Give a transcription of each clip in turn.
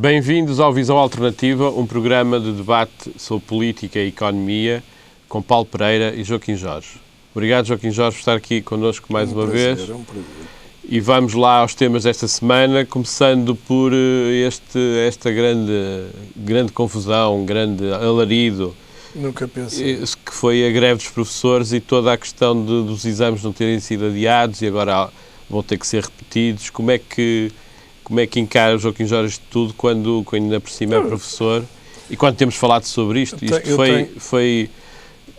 Bem-vindos ao Visão Alternativa, um programa de debate sobre política e economia com Paulo Pereira e Joaquim Jorge. Obrigado, Joaquim Jorge, por estar aqui connosco mais uma vez. É um prazer. E vamos lá aos temas desta semana, começando por esta grande confusão, grande alarido, Nunca pensei. que foi a greve dos professores e toda a questão dos exames não terem sido adiados e agora vão ter que ser repetidos. Como é que encara o Joaquim Jorge isto tudo quando ainda por cima é professor? E quando temos falado sobre isto,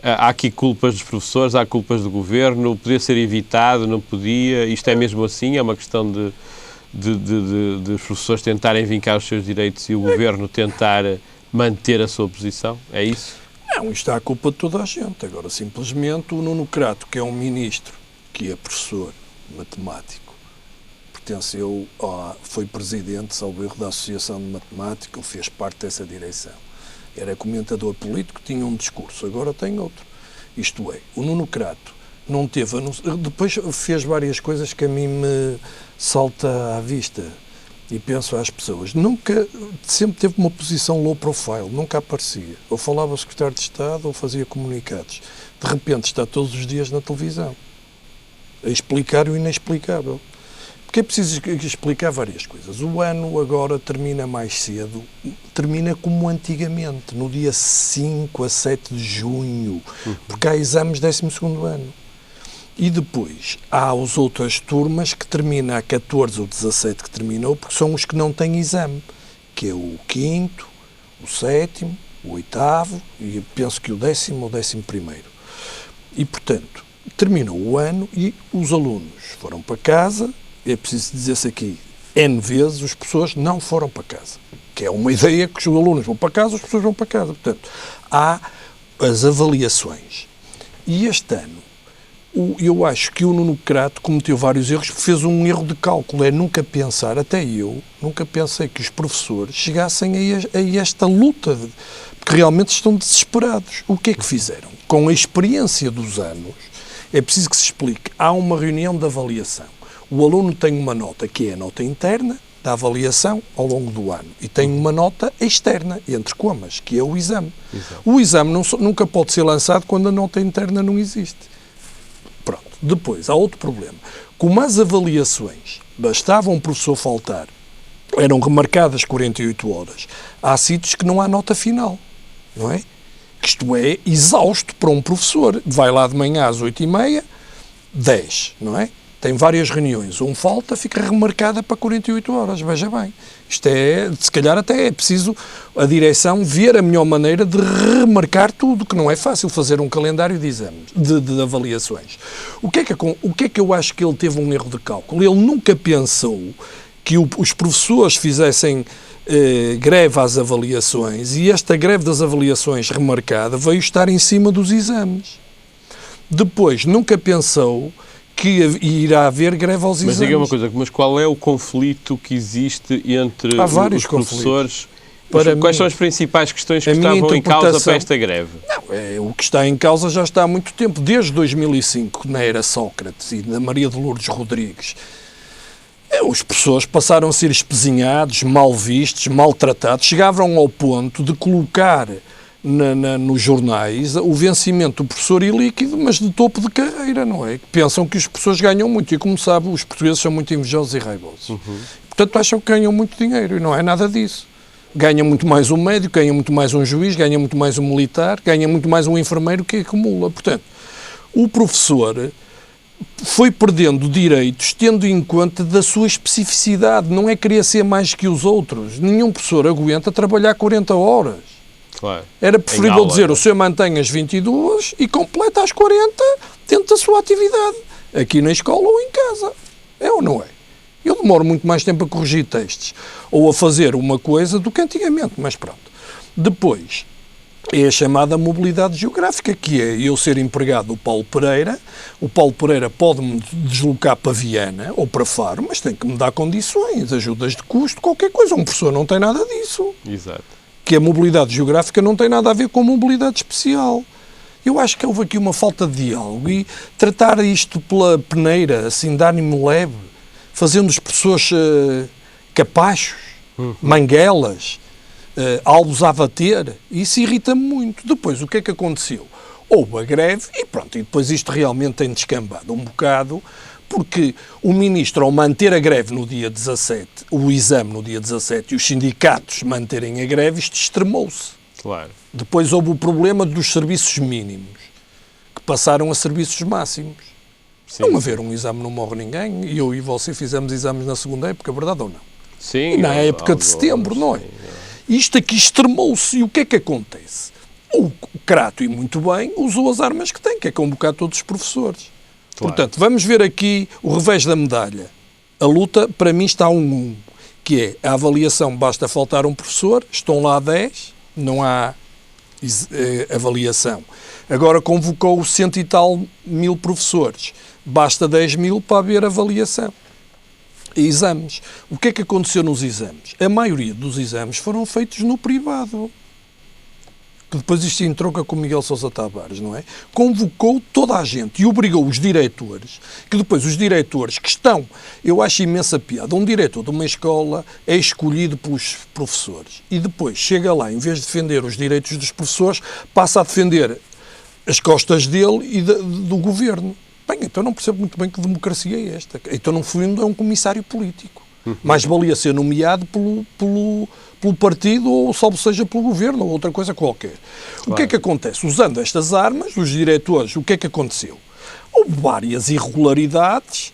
há aqui culpas dos professores, há culpas do governo, podia ser evitado, não podia, isto é mesmo assim, é uma questão de os professores tentarem vincar os seus direitos e o governo tentar manter a sua posição, é isso? Não, isto é a culpa de toda a gente. Agora, simplesmente, o Nuno Crato, que é um ministro, que é professor matemático, foi presidente, salvo erro, da Associação de Matemática, ele fez parte dessa direção. Era comentador político, tinha um discurso, agora tem outro. Isto é, o Nuno Crato não teve... Depois fez várias coisas que a mim me salta à vista e penso às pessoas. Sempre teve uma posição low profile, nunca aparecia. Ou falava ao secretário de Estado ou fazia comunicados. De repente está todos os dias na televisão a explicar o inexplicável. Porque é preciso explicar várias coisas. O ano agora termina mais cedo, termina como antigamente, no dia 5 a 7 de junho, porque há exames de 12º ano. E depois há as outras turmas que terminam a 14 ou 17 que terminou, porque são os que não têm exame, que é o 5º, o 7º, o 8º e penso que o 10º ou 11º. E, portanto, terminou o ano e os alunos foram para casa. É preciso dizer-se aqui, N vezes, os professores não foram para casa. Que é uma ideia que os alunos vão para casa, os professores vão para casa. Portanto, há as avaliações. E este ano, eu acho que o Nuno Crato cometeu vários erros, fez um erro de cálculo, é nunca pensar, até eu, nunca pensei que os professores chegassem a esta luta, porque realmente estão desesperados. O que é que fizeram? Com a experiência dos anos, é preciso que se explique. Há uma reunião de avaliação. O aluno tem uma nota que é a nota interna da avaliação ao longo do ano e tem uma nota externa, entre comas, que é o exame. Exato. O exame nunca pode ser lançado quando a nota interna não existe. Pronto. Depois, há outro problema. Como as avaliações bastava um professor faltar, eram remarcadas 48 horas, há sítios que não há nota final, não é? Isto é exausto para um professor. Vai lá de manhã às 8h30, 10, não é? Tem várias reuniões, falta, fica remarcada para 48 horas, veja bem. Isto se calhar até é preciso a direção ver a melhor maneira de remarcar tudo, que não é fácil fazer um calendário de exames, de avaliações. O que é que eu acho que ele teve um erro de cálculo? Ele nunca pensou que os professores fizessem greve às avaliações e esta greve das avaliações remarcada veio estar em cima dos exames. Depois, nunca pensou que irá haver greve aos exames. Mas diga uma coisa, mas qual é o conflito que existe entre os professores? Quais são as principais questões que estavam em causa para esta greve? Não, o que está em causa já está há muito tempo, desde 2005, na era Sócrates e da Maria de Lourdes Rodrigues. Os professores passaram a ser espezinhados, mal vistos, maltratados, chegavam ao ponto de colocar nos jornais o vencimento do professor ilíquido, mas de topo de carreira, não é? Pensam que os professores ganham muito e, como sabe, os portugueses são muito invejosos e raivosos. Portanto, acham que ganham muito dinheiro e não é nada disso. Ganha muito mais um médico, ganha muito mais um juiz, ganha muito mais um militar, ganha muito mais um enfermeiro que acumula. Portanto, o professor foi perdendo direitos tendo em conta da sua especificidade. Não é querer ser mais que os outros. Nenhum professor aguenta trabalhar 40 horas. Claro. Era preferível dizer, o senhor mantém as 22 e completa as 40 dentro da sua atividade, aqui na escola ou em casa. É ou não é? Eu demoro muito mais tempo a corrigir textos ou a fazer uma coisa do que antigamente, mas pronto. Depois, é a chamada mobilidade geográfica, que é eu ser empregado do Paulo Pereira. O Paulo Pereira pode-me deslocar para Viana ou para Faro, mas tem que me dar condições, ajudas de custo, qualquer coisa. Um professor não tem nada disso. Exato. Que a mobilidade geográfica não tem nada a ver com a mobilidade especial. Eu acho que houve aqui uma falta de diálogo e tratar isto pela peneira, assim, de ânimo leve, fazendo os professores capachos, Manguelas, alvos a bater, isso irrita-me muito. Depois, o que é que aconteceu? Houve a greve e pronto, e depois isto realmente tem descambado um bocado, porque o Ministro, ao manter a greve no dia 17, o exame no dia 17, e os sindicatos manterem a greve, isto extremou-se. Claro. Depois houve o problema dos serviços mínimos, que passaram a serviços máximos. Sim. Não haver um exame não morre ninguém, e eu e você fizemos exames na segunda época, verdade ou não? Sim. E na época de setembro, não é? Isto aqui extremou-se, e o que é que acontece? O Crato, e muito bem, usou as armas que tem, que é convocar todos os professores. Claro. Portanto, vamos ver aqui o revés da medalha. A luta, para mim, está a 1-1, que é a avaliação, basta faltar um professor, estão lá 10, não há avaliação. Agora convocou 100 e tal mil professores, basta 10 mil para haver avaliação. Exames. O que é que aconteceu nos exames? A maioria dos exames foram feitos no privado. Que depois isto entronca com o Miguel Sousa Tavares, não é? Convocou toda a gente e obrigou os diretores, que depois os diretores que estão, eu acho imensa piada, um diretor de uma escola é escolhido pelos professores e depois chega lá, em vez de defender os direitos dos professores, passa a defender as costas dele e do governo. Bem, então não percebo muito bem que democracia é esta. Então, no fundo, é um comissário político. Mais valia ser nomeado pelo partido ou, salvo seja, pelo governo ou outra coisa qualquer. Claro. O que é que acontece? Usando estas armas, os diretores, o que é que aconteceu? Houve várias irregularidades,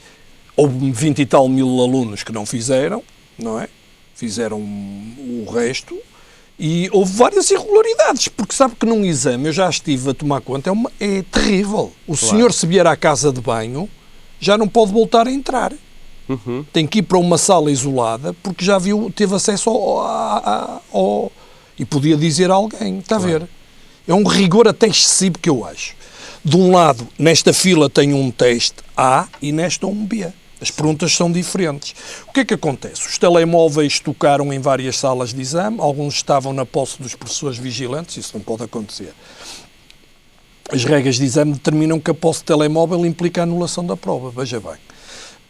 houve 20 e tal mil alunos que não fizeram, não é? Fizeram o resto, e houve várias irregularidades, porque sabe que num exame, eu já estive a tomar conta, é terrível. O senhor, se vier à casa de banho, já não pode voltar a entrar. Tem que ir para uma sala isolada, porque já teve acesso e podia dizer a alguém, está a ver? É um rigor até excessivo que eu acho. De um lado, nesta fila tem um teste A e nesta um B. As perguntas são diferentes. O que é que acontece? Os telemóveis tocaram em várias salas de exame, alguns estavam na posse dos professores vigilantes, isso não pode acontecer. As regras de exame determinam que a posse de telemóvel implica a anulação da prova, veja bem.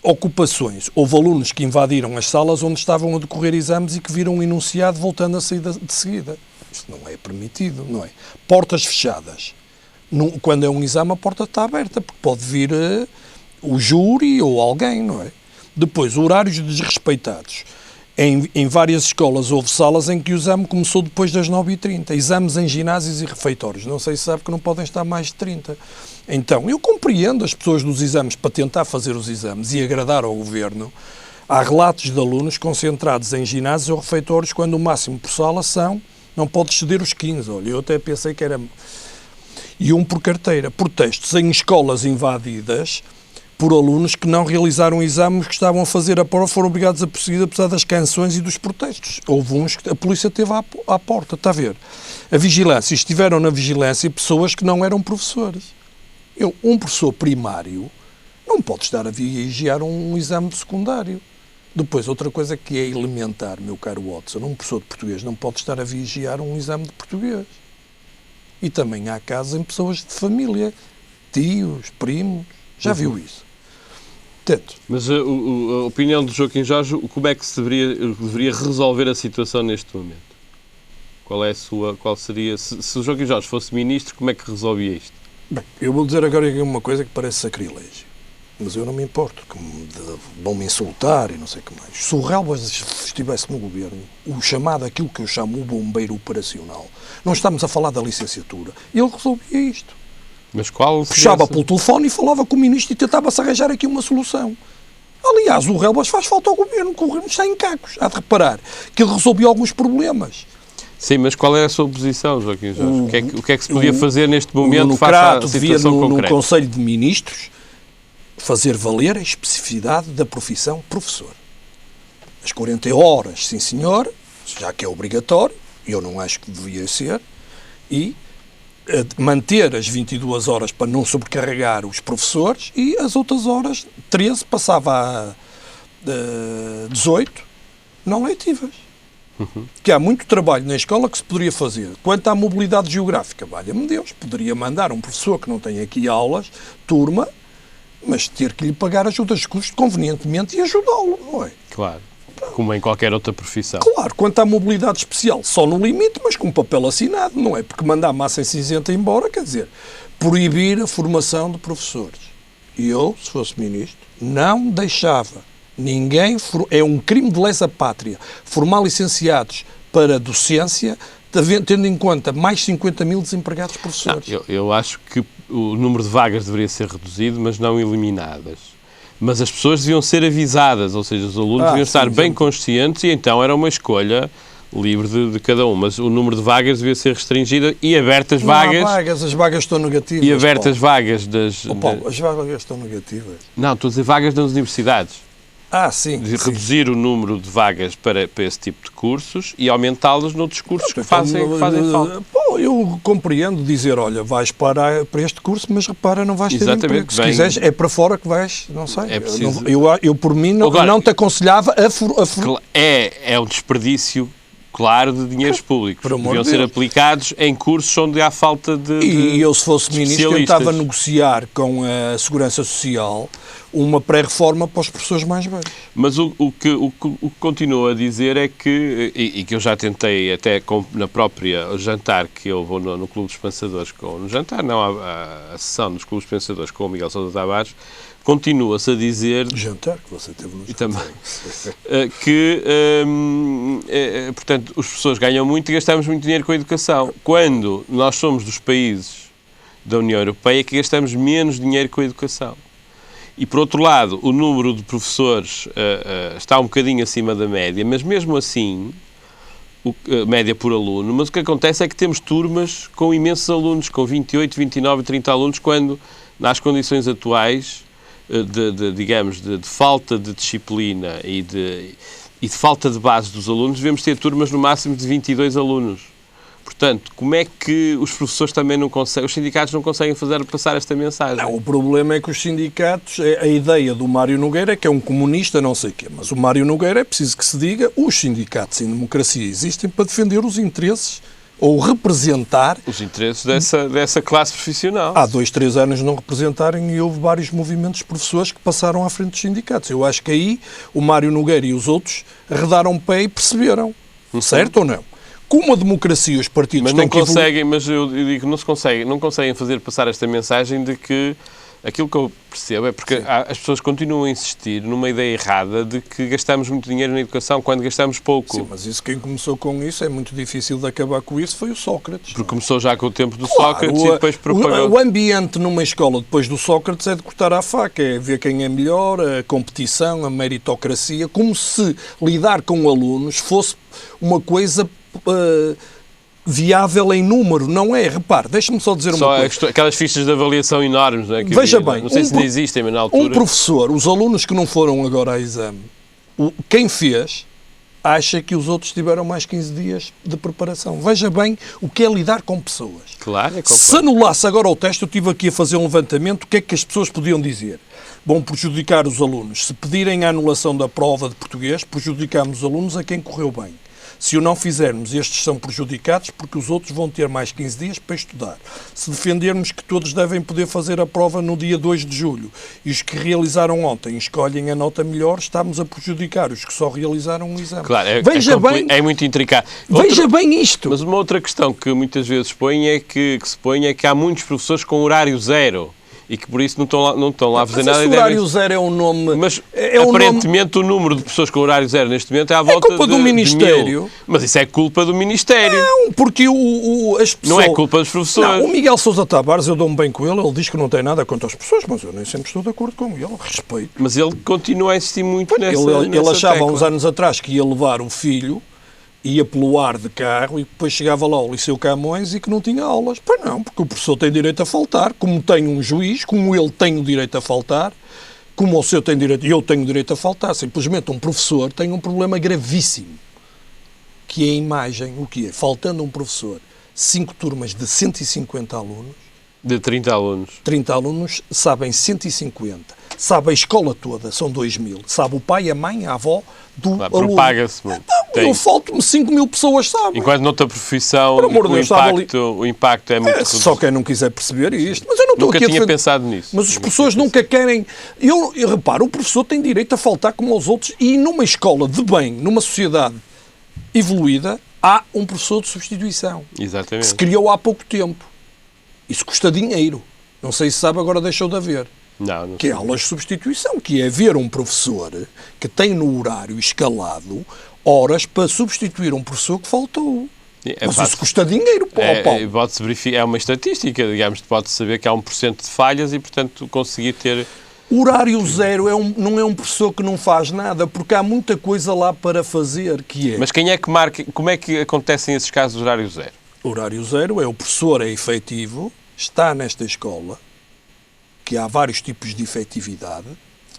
Ocupações. Houve alunos que invadiram as salas onde estavam a decorrer exames e que viram um enunciado voltando a sair de seguida. Isto não é permitido, não é? Portas fechadas. Quando é um exame, a porta está aberta, porque pode vir o júri ou alguém, não é? Depois, horários desrespeitados. Em várias escolas houve salas em que o exame começou depois das 9h30. Exames em ginásios e refeitórios. Não sei se sabe que não podem estar mais de 30. Então, eu compreendo as pessoas dos exames para tentar fazer os exames e agradar ao governo. Há relatos de alunos concentrados em ginásios ou refeitórios quando o máximo por sala não pode exceder os 15. Olha, eu até pensei que era... E um por carteira. Protestos em escolas invadidas por alunos que não realizaram exames, que estavam a fazer a prova, foram obrigados a prosseguir apesar das canções e dos protestos. Houve uns que a polícia teve à porta, está a ver? A vigilância, estiveram na vigilância pessoas que não eram professores. Um professor primário não pode estar a vigiar um exame secundário. Depois, outra coisa que é elementar, meu caro Watson, um professor de português não pode estar a vigiar um exame de português. E também há casos em pessoas de família, tios, primos, já viu isso? Portanto, mas a opinião de Joaquim Jorge, como é que se deveria resolver a situação neste momento? Qual seria, se o Joaquim Jorge fosse ministro, como é que resolvia isto? Bem, eu vou dizer agora uma coisa que parece sacrilégio, mas eu não me importo, que vão-me insultar e não sei o que mais. Se o Relvas estivesse no governo, aquilo que eu chamo o bombeiro operacional, não estamos a falar da licenciatura, ele resolvia isto. Mas qual? Puxava pelo telefone e falava com o ministro e tentava-se arranjar aqui uma solução. Aliás, o Relvas faz falta ao governo, que o governo está em cacos. Há de reparar que ele resolveu alguns problemas. Sim, mas qual é a sua posição, Joaquim Jorge? O que é que se podia fazer neste momento face à situação concreta? No Conselho de Ministros, fazer valer a especificidade da profissão professor. As 40 horas, sim senhor, já que é obrigatório, eu não acho que devia ser, e manter as 22 horas para não sobrecarregar os professores e as outras horas, 13, passava a 18, não letivas. Que há muito trabalho na escola que se poderia fazer. Quanto à mobilidade geográfica, valha-me Deus, poderia mandar um professor que não tem aqui aulas, turma, mas ter que lhe pagar ajudas de custo convenientemente e ajudá-lo, não é? Claro. Pronto. Como em qualquer outra profissão. Claro, quanto à mobilidade especial, só no limite, mas com papel assinado, não é? Porque mandar a massa em cinzenta embora, quer dizer, proibir a formação de professores. E eu, se fosse ministro, não deixava ninguém, é um crime de lesa pátria, formar licenciados para docência, tendo em conta mais 50 mil desempregados professores. Não, eu acho que o número de vagas deveria ser reduzido, mas não eliminadas. Mas as pessoas deviam ser avisadas, ou seja, os alunos deviam estar bem conscientes e então era uma escolha livre de cada um. Mas o número de vagas devia ser restringido e abertas vagas... Não há vagas, as vagas estão negativas. E abertas vagas das... Paulo, as vagas estão negativas. Não, estou a dizer vagas das universidades. Sim. De reduzir o número de vagas para esse tipo de cursos e aumentá-los noutros cursos que fazem falta. Eu compreendo dizer, olha, vais para este curso, mas repara, não vais ter emprego. Se quiseres, é para fora que vais, não sei. É preciso... eu por mim, não te aconselhava É um desperdício, claro, de dinheiros públicos. Deviam ser aplicados em cursos onde há falta de E eu, se fosse ministro, tentava negociar com a Segurança Social uma pré-reforma para os professores mais velhos. Mas o que continuo a dizer é que, e que eu já tentei até na própria jantar que eu vou no Clube dos Pensadores, no jantar, não, a sessão dos Clubes Pensadores com o Miguel Sousa Tavares, continua-se a dizer... O jantar que você teve no jantar. E também. Que, portanto, os professores ganham muito e gastamos muito dinheiro com a educação. Quando nós somos dos países da União Europeia que gastamos menos dinheiro com a educação. E, por outro lado, o número de professores está um bocadinho acima da média, mas mesmo assim, média por aluno, mas o que acontece é que temos turmas com imensos alunos, com 28, 29 e 30 alunos, quando, nas condições atuais, de falta de disciplina e de falta de base dos alunos, devemos ter turmas no máximo de 22 alunos. Portanto, como é que os professores também não conseguem, os sindicatos não conseguem passar esta mensagem? Não, o problema é que os sindicatos, a ideia do Mário Nogueira é que é um comunista, não sei o quê, mas o Mário Nogueira é preciso que se diga, os sindicatos em democracia existem para defender os interesses ou representar... Os interesses dessa classe profissional. Há 2, 3 anos não representarem e houve vários movimentos de professores que passaram à frente dos sindicatos. Eu acho que aí o Mário Nogueira e os outros arredaram o pé e perceberam. Certo ou não? Como a democracia, os partidos têm que conseguem, mas eu digo que não conseguem fazer passar esta mensagem de que aquilo que eu percebo é porque as pessoas continuam a insistir numa ideia errada de que gastamos muito dinheiro na educação quando gastamos pouco. Sim, mas quem começou com isso é muito difícil de acabar com isso, foi o Sócrates. Porque começou já com o tempo do Sócrates e depois propagou. O ambiente numa escola depois do Sócrates é de cortar à faca, é ver quem é melhor, a competição, a meritocracia, como se lidar com alunos fosse uma coisa viável em número, não é? Repare, deixa-me só dizer uma coisa. Aquelas fichas de avaliação enormes, não é? Veja bem, não sei se ainda existem, mas na altura... Um professor, os alunos que não foram agora a exame, quem fez, acha que os outros tiveram mais 15 dias de preparação. Veja bem o que é lidar com pessoas. Claro, é complexo. Se anulasse agora o teste, eu estive aqui a fazer um levantamento, o que é que as pessoas podiam dizer? Vão prejudicar os alunos. Se pedirem a anulação da prova de português, prejudicamos os alunos a quem correu bem. Se o não fizermos, estes são prejudicados porque os outros vão ter mais 15 dias para estudar. Se defendermos que todos devem poder fazer a prova no dia 2 de julho e os que realizaram ontem escolhem a nota melhor, estamos a prejudicar os que só realizaram um exame. Claro, é muito intricado. Veja bem isto. Mas uma outra questão que muitas vezes se põe é que há muitos professores com horário zero. E que por isso não estão lá a fazer nada. O horário zero é um nome... Mas aparentemente o número de pessoas com horário zero neste momento é à volta de... É culpa do Ministério. Mas isso é culpa do Ministério. Não, porque as pessoas... Não é culpa dos professores. Não, o Miguel Sousa Tavares, eu dou-me bem com ele diz que não tem nada contra as pessoas, mas eu nem sempre estou de acordo com ele, respeito. Mas ele continua a insistir muito nessa Ele achava tecla. há uns anos atrás que ia levar o filho, ia pelo ar de carro e depois chegava lá ao Liceu Camões e que não tinha aulas. Pois não, porque o professor tem direito a faltar, como tem um juiz, como ele tem o direito a faltar, como o seu tem direito, e eu tenho direito a faltar. Simplesmente um professor tem um problema gravíssimo, que é a imagem, o que é? Faltando um professor, 5 turmas de 150 alunos, de 30 alunos. 30 alunos, sabem 150. Sabe a escola toda, são 2.000. Sabe o pai, a mãe, a avó do aluno. Propaga-se muito. tem... Eu falto-me 5 mil pessoas, sabe? Enquanto noutra profissão o impacto é muito reduzido. Só quem não quiser perceber isto. Mas eu não estou Nunca aqui tinha pensado nisso. Mas as pessoas nunca querem... Eu reparo, o professor tem direito a faltar como aos outros e numa escola de bem, numa sociedade evoluída, há um professor de substituição. Exatamente. Que se criou há pouco tempo. Isso custa dinheiro. Não sei se sabe, agora deixou de haver. Não que é aulas de substituição, que é ver um professor que tem no horário escalado horas para substituir um professor que faltou. Mas isso custa dinheiro, Paulo. Pode-se verificar, é uma estatística, digamos, pode-se saber que há 1% de falhas e, portanto, conseguir ter... Horário zero não é um professor que não faz nada, porque há muita coisa lá para fazer, que é... Mas quem é que marca... Como é que acontecem esses casos de horário zero? Horário zero é o professor é efetivo, está nesta escola, que há vários tipos de efetividade,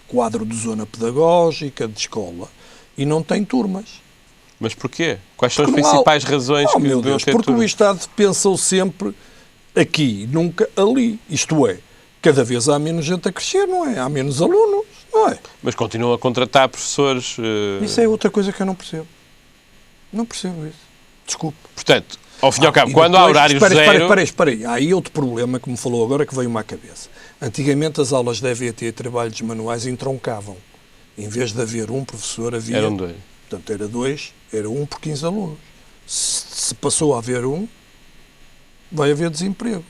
quadro de zona pedagógica, de escola, e não tem turmas. Mas porquê? Quais são as principais razões que meu Deus, porque o Estado pensou sempre aqui, nunca ali. Isto é, cada vez há menos gente a crescer, não é? Há menos alunos, não é? Mas continuam a contratar professores... Isso é outra coisa que eu não percebo. Não percebo isso. Desculpe. Portanto, ao fim e ao cabo, quando há horário zero... Espera aí. Há aí outro problema que me falou agora que veio-me à cabeça. Antigamente as aulas de EVT e trabalhos manuais entroncavam. Em vez de haver um professor, havia... Eram 2. Portanto, era 1 por 15 alunos. Se passou a haver 1, vai haver desemprego.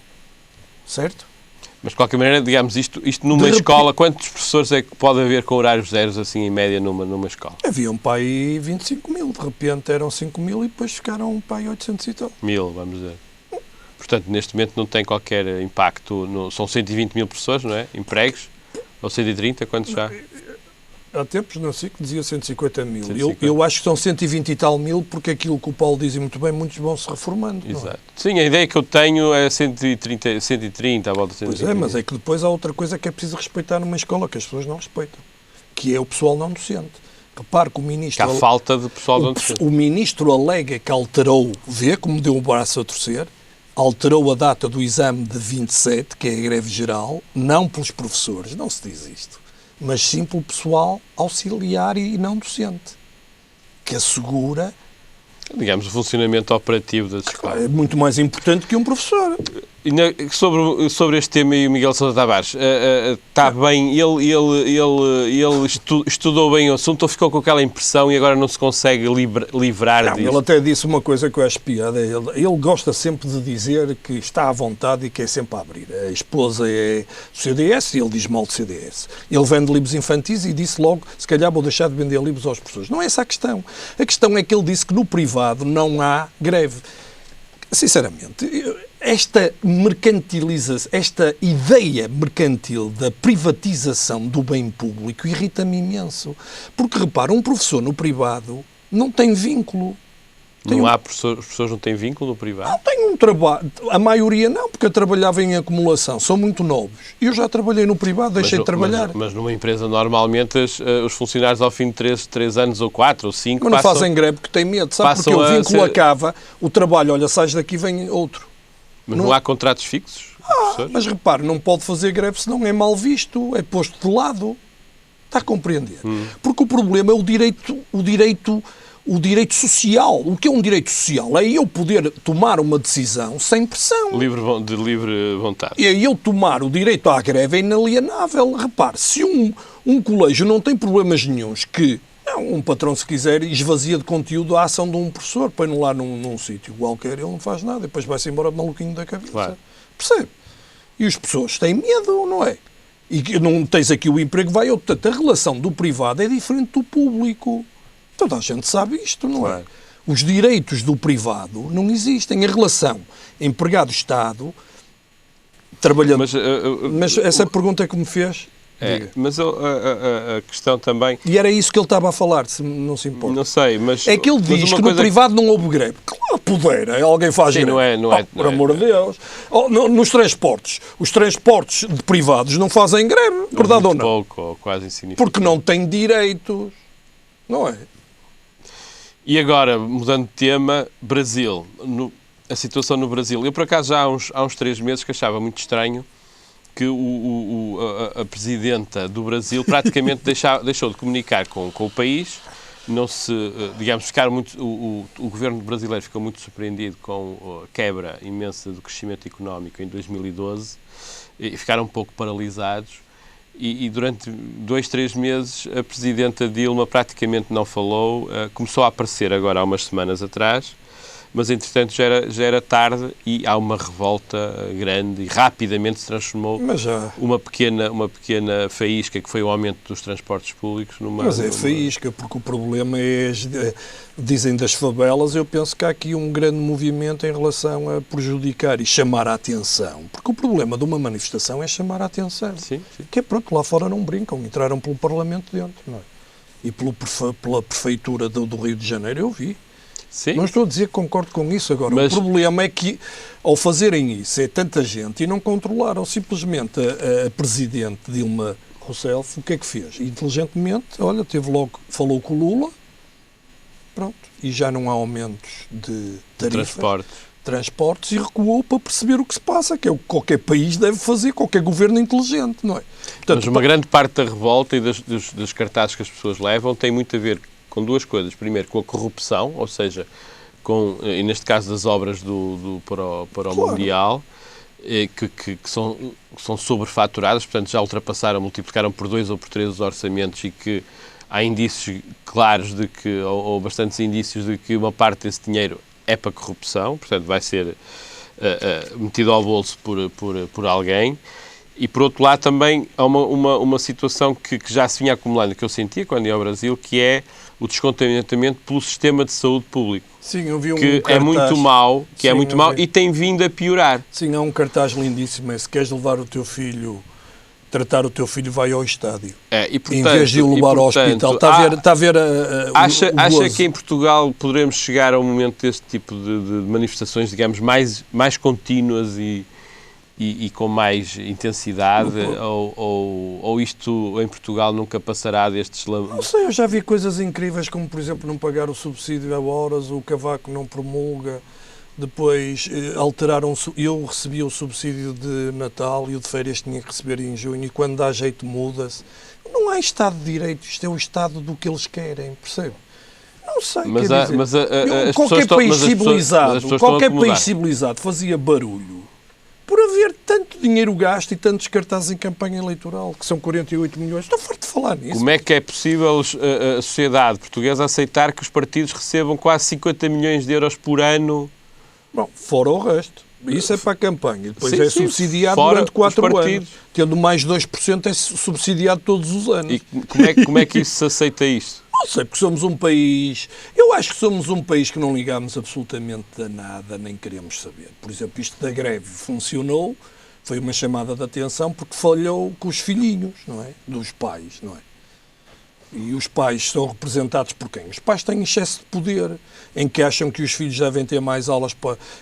Certo? Mas, de qualquer maneira, digamos, isto numa escola, quantos professores é que pode haver com horários zeros, assim, em média, numa escola? Havia um pai 25 mil. De repente eram 5 mil e depois ficaram um pai 800 e tal. 1000, vamos dizer. Portanto, neste momento não tem qualquer impacto. São 120 mil pessoas, não é? Empregos? Ou 130, quantos já? Há tempos, não sei, que dizia 150 mil. 150. Eu acho que são 120 e tal mil, porque aquilo que o Paulo diz muito bem, muitos vão se reformando. Exato. Não é? Sim, a ideia que eu tenho é 130 à volta de 130. Pois é, mas é que depois há outra coisa que é preciso respeitar numa escola, que as pessoas não respeitam, que é o pessoal não docente. Repare que o ministro... Que há falta de pessoal não docente. O ministro alega que alterou, vê como deu o braço a torcer, alterou a data do exame de 27, que é a greve geral, não pelos professores, não se diz isto, mas sim pelo pessoal auxiliar e não docente, que assegura... Digamos, o funcionamento operativo das escolas. É muito mais importante que um professor. E sobre este tema, e o Miguel Sousa Tavares, está bem, ele estudou bem o assunto ou ficou com aquela impressão e agora não se consegue livrar disso? Ele até disse uma coisa que eu acho piada. Ele gosta sempre de dizer que está à vontade e que é sempre a abrir. A esposa é do CDS e ele diz mal do CDS. Ele vende livros infantis e disse logo, se calhar vou deixar de vender livros aos professores. Não é essa a questão. A questão é que ele disse que no privado não há greve. Sinceramente, esta mercantilização, esta ideia mercantil da privatização do bem público irrita-me imenso. Porque, repara, um professor no privado não tem vínculo. Os professores não têm vínculo no privado? Não têm um trabalho. A maioria não, porque eu trabalhava em acumulação. São muito novos. Eu já trabalhei no privado, deixei de trabalhar. Mas numa empresa, normalmente, os funcionários, ao fim de 3 anos, ou 4, ou 5, mas não fazem greve porque têm medo. Sabe porque o vínculo acaba, o trabalho, olha, sais daqui, vem outro. Mas não há contratos fixos? Mas repare, não pode fazer greve se não é mal visto, é posto de lado. Está a compreender? Porque o problema é o direito social. O que é um direito social? É eu poder tomar uma decisão sem pressão. De livre vontade. É eu tomar o direito à greve é inalienável. Repare, se um colégio não tem problemas nenhuns que um patrão, se quiser, esvazia de conteúdo a ação de um professor, põe-no lá num sítio qualquer, ele não faz nada, depois vai-se embora de maluquinho da cabeça. Claro. Percebe? E as pessoas têm medo, não é? E não tens aqui o emprego, vai outro. Portanto, a relação do privado é diferente do público. Toda a gente sabe isto, não é? Os direitos do privado não existem. A relação empregado-Estado, trabalhando... Mas essa pergunta que me fez... Mas a questão também... E era isso que ele estava a falar, se não se importa. Não sei, mas... É que ele diz que no privado não houve greve. Claro, poder, alguém faz greve. Não é. Por amor de Deus. Nos transportes, os transportes de privados não fazem greve, verdade ou não? Pouco, ou quase insignificante. Porque não têm direitos, não é? E agora, mudando de tema, Brasil. A situação no Brasil. Eu, por acaso, já há uns 3 meses que achava muito estranho que a presidenta do Brasil praticamente deixou de comunicar com o país digamos, ficaram muito, o governo brasileiro ficou muito surpreendido com a quebra imensa do crescimento económico em 2012 e ficaram um pouco paralisados e durante 2-3 meses a presidenta Dilma praticamente não falou, começou a aparecer agora há umas semanas atrás, mas entretanto já era tarde e há uma revolta grande e rapidamente se transformou uma pequena faísca que foi o aumento dos transportes públicos faísca, porque o problema é, dizem das favelas, eu penso que há aqui um grande movimento em relação a prejudicar e chamar a atenção, porque o problema de uma manifestação é chamar a atenção, sim. Que é pronto, lá fora não brincam, entraram pelo Parlamento dentro, não é? E pela Prefeitura do Rio de Janeiro eu vi. Sim. Não estou a dizer que concordo com isso agora. O problema é que, ao fazerem isso, é tanta gente e não controlaram. Simplesmente a Presidente Dilma Rousseff, o que é que fez? Inteligentemente, olha, falou com o Lula, pronto, e já não há aumentos de tarifas, transportes, e recuou para perceber o que se passa, que é o que qualquer país deve fazer, qualquer governo inteligente, não é? Portanto, mas uma grande parte da revolta e dos cartazes que as pessoas levam tem muito a ver com duas coisas. Primeiro, com a corrupção, ou seja, e neste caso das obras para o Mundial, que são sobrefaturadas, portanto já multiplicaram por 2 ou por 3 os orçamentos e que há indícios claros ou bastantes indícios de que uma parte desse dinheiro é para corrupção, portanto vai ser metido ao bolso por alguém. E, por outro lado, também há uma situação que já se vinha acumulando, que eu sentia quando ia ao Brasil, que é o descontentamento pelo sistema de saúde público. Sim, eu vi um que cartaz. É muito mau, e tem vindo a piorar. Sim, há um cartaz lindíssimo, se queres levar o teu filho, tratar o teu filho, vai ao estádio. E, portanto, em vez de o levar ao hospital. Está a ver acha que em Portugal poderemos chegar a um momento deste tipo de manifestações, digamos, mais contínuas e com mais intensidade, ou isto em Portugal nunca passará destes... Não sei, eu já vi coisas incríveis, como por exemplo não pagar o subsídio a horas, o Cavaco não promulga, depois alteraram, eu recebi o subsídio de Natal e o de férias tinha que receber em junho, e quando dá jeito muda-se. Não há Estado de Direito, isto é o Estado do que eles querem, percebe? Não sei, qualquer país civilizado fazia barulho por haver tanto dinheiro gasto e tantos cartazes em campanha eleitoral, que são 48 milhões. Estou farto de falar nisso. Como é que é possível a sociedade portuguesa aceitar que os partidos recebam quase 50 milhões de euros por ano? Bom, fora o resto. Isso é para a campanha. Depois é subsidiado durante 4 anos. Tendo mais 2% é subsidiado todos os anos. E como é que isso se aceita isto? Não sei, porque somos um país... Eu acho que somos um país que não ligamos absolutamente a nada, nem queremos saber. Por exemplo, isto da greve funcionou, foi uma chamada de atenção, porque falhou com os filhinhos, não é? Dos pais, não é? E os pais são representados por quem? Os pais têm excesso de poder, em que acham que os filhos devem ter mais aulas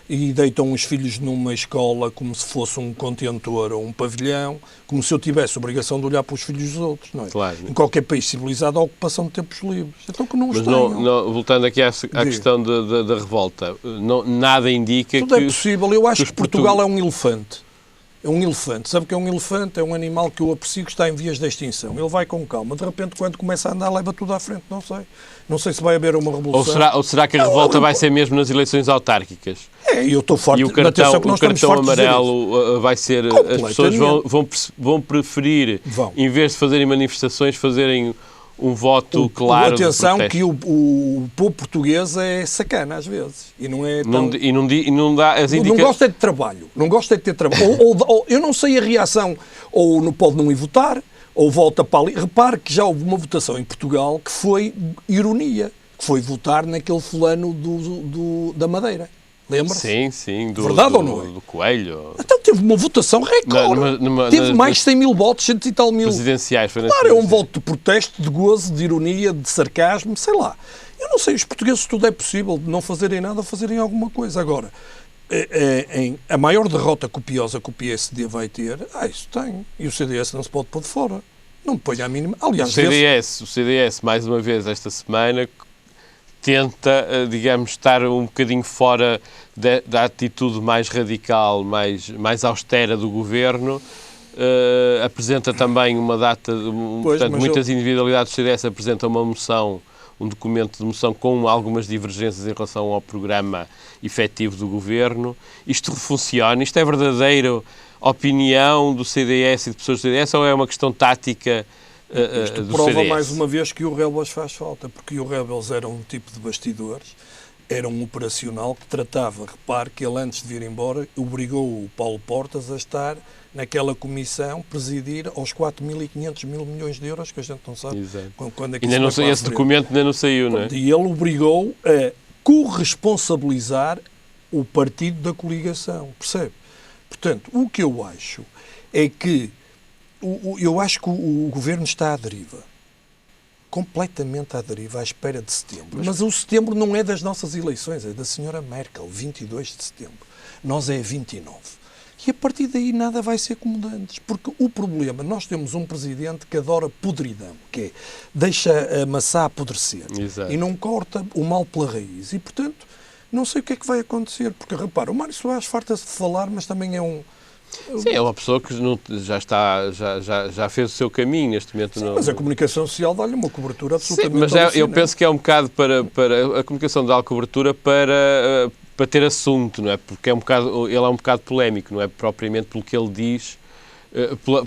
e deitam os filhos numa escola como se fosse um contentor ou um pavilhão, como se eu tivesse a obrigação de olhar para os filhos dos outros, não é? Claro. Em qualquer país civilizado há ocupação de tempos livres. Então que não os tenham. Voltando aqui à questão da revolta, nada indica Tudo é possível. Eu acho que Portugal é um elefante. É um elefante. Sabe o que é um elefante? É um animal que eu aprecio, que está em vias de extinção. Ele vai com calma. De repente, quando começa a andar, leva tudo à frente. Não sei. Não sei se vai haver uma revolução. Ou será que a revolta vai ser mesmo nas eleições autárquicas? Eu estou forte. E o cartão amarelo vai ser... As pessoas vão preferir, em vez de fazerem manifestações, fazerem um voto claro. Atenção que o povo português é sacana às vezes. E não é tão... não dá as indicações. Não gosta de trabalho. Não gosta de ter trabalho. ou eu não sei a reação. Ou não pode não ir votar, ou volta para ali. Repare que já houve uma votação em Portugal que foi ironia. Que foi votar naquele fulano da Madeira. Lembra-se? Sim. Verdade ou não é? Do Coelho. Então teve uma votação recorde. Teve mais de 100 mil votos, 100 e tal mil. Presidenciais. Claro, é um voto de protesto, de gozo, de ironia, de sarcasmo, sei lá. Eu não sei, os portugueses tudo é possível, de não fazerem nada, fazerem alguma coisa. Agora, a maior derrota copiosa que o PSD vai ter, isso tem. E o CDS não se pode pôr de fora. Não põe a mínima. Aliás, o CDS, mais uma vez, esta semana... tenta, digamos, estar um bocadinho fora da atitude mais radical, mais austera do governo. Apresenta também uma data, portanto, muitas individualidades do CDS apresentam uma moção um documento de moção com algumas divergências em relação ao programa efetivo do Governo. Isto funciona? Isto é verdadeira opinião do CDS e de pessoas do CDS ou é uma questão tática Isto do prova CDS? mais uma vez que o Rebels faz falta, porque o Rebels era um tipo de bastidores, era um operacional que tratava, repare que ele antes de vir embora obrigou o Paulo Portas a estar naquela comissão, presidir aos 4.500 mil milhões de euros, que a gente não sabe quando é que ainda não sei, esse documento ainda não saiu, não é? E ele obrigou a corresponsabilizar o partido da coligação, percebe? Portanto, o que eu acho é que o Governo está à deriva. Completamente à deriva, à espera de setembro. Mas o setembro não é das nossas eleições, é da senhora Merkel, 22 de setembro. Nós é 29. E a partir daí nada vai ser como antes. Porque o problema, nós temos um presidente que adora podridão, que é, deixa a maçã apodrecer. Exato. E não corta o mal pela raiz. E, portanto, não sei o que é que vai acontecer. Porque, repara, o Mário Soares farta-se de falar, mas também é um... Sim, é uma pessoa que já fez o seu caminho neste momento. Sim, mas a comunicação social dá-lhe uma cobertura absolutamente... Sim, mas eu penso que é um bocado para a comunicação dá cobertura para ter assunto, não é? Porque ele é um bocado polémico, não é propriamente pelo que ele diz,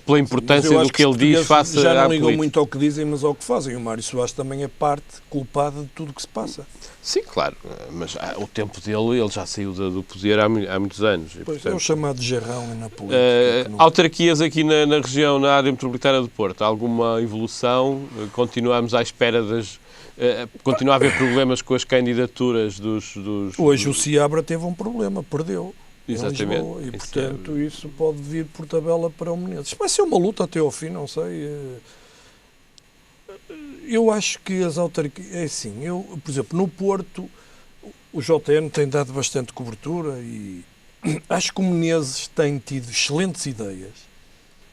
pela importância do que ele diz face à já não ligam política. muito ao que dizem, mas ao que fazem. O Mário Soares também é parte culpada de tudo o que se passa. Sim, claro, mas o tempo dele, ele já saiu do poder há muitos anos. E, Pois, portanto, é o chamado jarrão na política. Autarquias aqui na região, na área metropolitana do Porto, alguma evolução? Continuamos à espera continua a haver problemas com as candidaturas dos... Hoje o Seabra teve um problema, perdeu. Exatamente. Lisboa, e, portanto, isso pode vir por tabela para o Menezes. Vai ser uma luta até ao fim, não sei. Eu acho que as autarquias... É assim, por exemplo, no Porto, o JN tem dado bastante cobertura e acho que o Menezes tem tido excelentes ideias,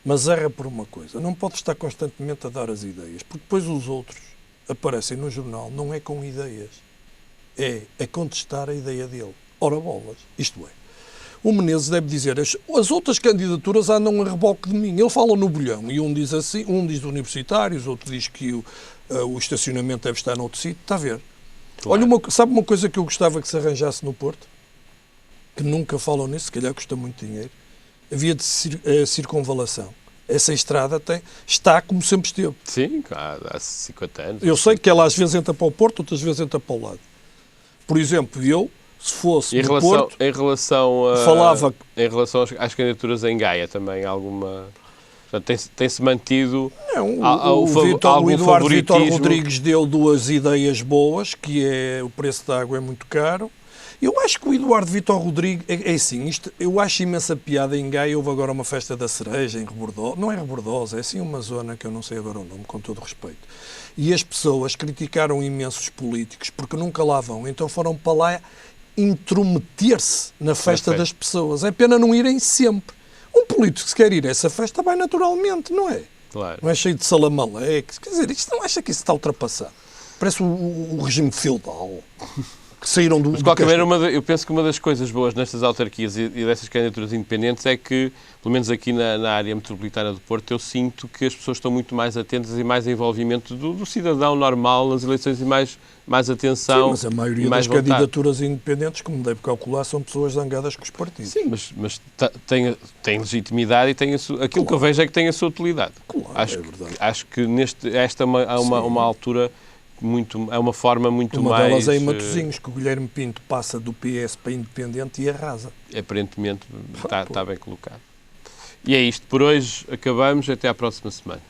mas erra por uma coisa. Não pode estar constantemente a dar as ideias, porque depois os outros aparecem no jornal, não é com ideias, é a contestar a ideia dele. Ora bolas, isto é. O Menezes deve dizer, as outras candidaturas andam a reboque de mim. Ele fala no bolhão e um diz assim, um diz universitários, outro diz que o estacionamento deve estar noutro sítio. Está a ver? Claro. Olha, sabe uma coisa que eu gostava que se arranjasse no Porto? Que nunca falam nisso, se calhar custa muito dinheiro. Havia de circunvalação. Essa estrada está como sempre esteve. Sim, há 50 anos. Eu sei que ela às vezes entra para o Porto, outras vezes entra para o lado. Por exemplo, se fosse no Porto... Em relação às candidaturas em Gaia também, alguma... Portanto, tem-se mantido o Eduardo Vítor Rodrigues deu duas ideias boas, que é o preço da água é muito caro. Eu acho que o Eduardo Vítor Rodrigues... É assim, eu acho imensa piada em Gaia. Houve agora uma festa da cereja em Rebordosa. Não é Rebordosa, é assim uma zona que eu não sei agora o nome, com todo o respeito. E as pessoas criticaram imensos políticos porque nunca lá vão. Então foram para lá intrometer-se na festa das pessoas. É pena não irem sempre. Um político que se quer ir a essa festa vai naturalmente, não é? Claro. Não é cheio de salamaleques. Quer dizer, isto não acha que isso está ultrapassado? Parece o regime feudal. Que saíram do... Mas, de qualquer maneira, eu penso que uma das coisas boas nestas autarquias e dessas candidaturas independentes é que, pelo menos aqui na área metropolitana do Porto, eu sinto que as pessoas estão muito mais atentas e mais envolvimento do cidadão normal nas eleições e mais atenção. Sim, mas a maioria das candidaturas independentes, como deve calcular, são pessoas zangadas com os partidos. Sim, mas tem legitimidade e tem aquilo que eu vejo é que tem a sua utilidade. Claro, acho, é verdade. Acho que esta é uma altura... é uma forma muito mais... Uma delas é em Matosinhos, que o Guilherme Pinto passa do PS para independente e arrasa. Aparentemente está bem colocado. E é isto. Por hoje acabamos. Até à próxima semana.